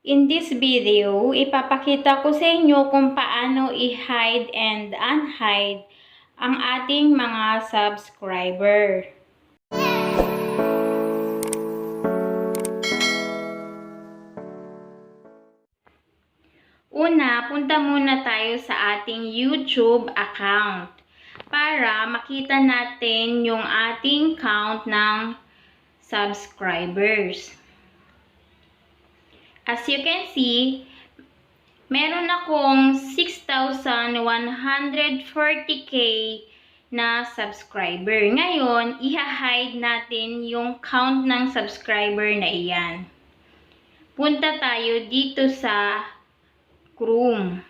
In this video, ipapakita ko sa inyo kung paano i-hide and unhide ang ating mga subscriber. Una, punta muna tayo sa ating YouTube account para makita natin yung ating count ng subscribers. As you can see, meron akong 6,140k na subscriber. Ngayon, i-hide natin yung count ng subscriber na iyan. Punta tayo dito sa Chrome.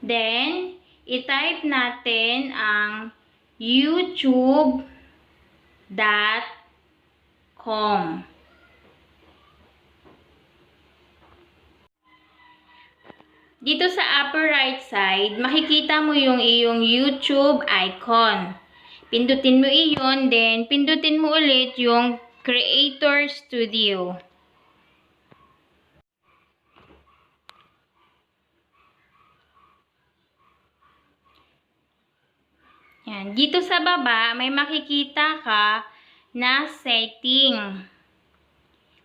Then, i-type natin ang youtube.com. Dito sa upper right side, makikita mo yung iyong YouTube icon. Pindutin mo iyon, then pindutin mo ulit yung Creator Studio. Yan. Dito sa baba, may makikita ka na setting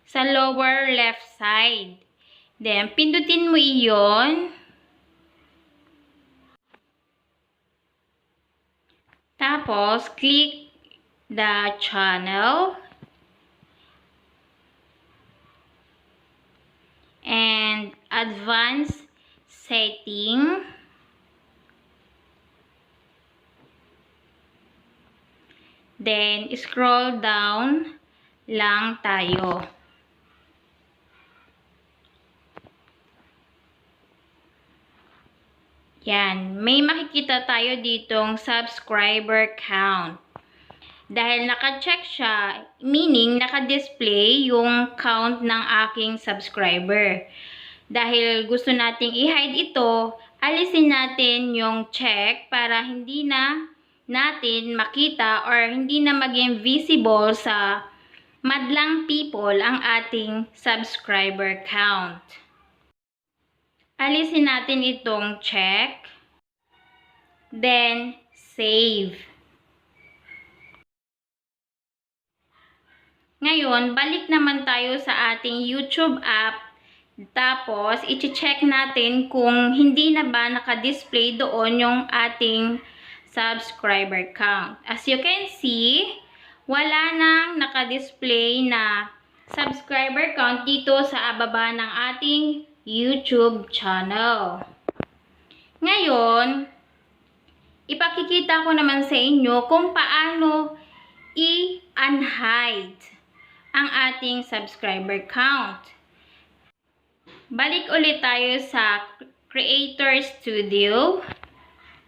sa lower left side. Then, pindutin mo iyon. Tapos, click the channel. And advanced setting. Then, scroll down lang tayo. Yan. May makikita tayo ditong subscriber count. Dahil naka-check siya, meaning naka-display yung count ng aking subscriber. Dahil gusto nating i-hide ito, alisin natin yung check para hindi na natin makita or hindi na maging visible sa madlang people ang ating subscriber count. Alisin natin itong check. Then, save. Ngayon, balik naman tayo sa ating YouTube app. Tapos, i-check natin kung hindi na ba naka-display doon yung ating subscriber count. As you can see, wala nang naka-display na subscriber count dito sa baba ng ating YouTube channel. Ngayon, ipakikita ko naman sa inyo kung paano i-unhide ang ating subscriber count. Balik ulit tayo sa Creator Studio.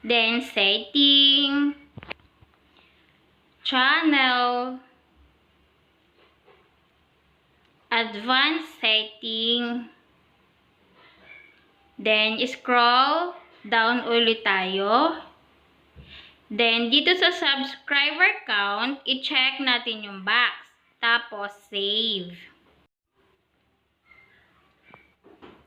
Then, setting, channel, advanced setting. Then, scroll down ulit tayo. Then, dito sa subscriber count, i-check natin yung box. Tapos, save.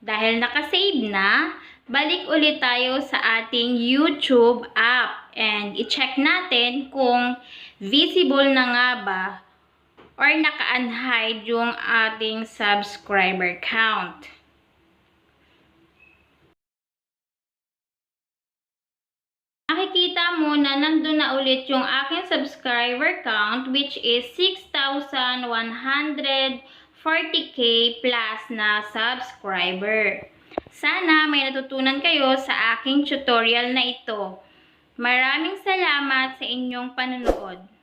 Dahil naka-save na, balik ulit tayo sa ating YouTube app. And, i-check natin kung visible na nga ba or naka-unhide yung ating subscriber count. Makikita mo na nandun na ulit yung aking subscriber count, which is 6,140k plus na subscriber. Sana may natutunan kayo sa aking tutorial na ito. Maraming salamat sa inyong panonood.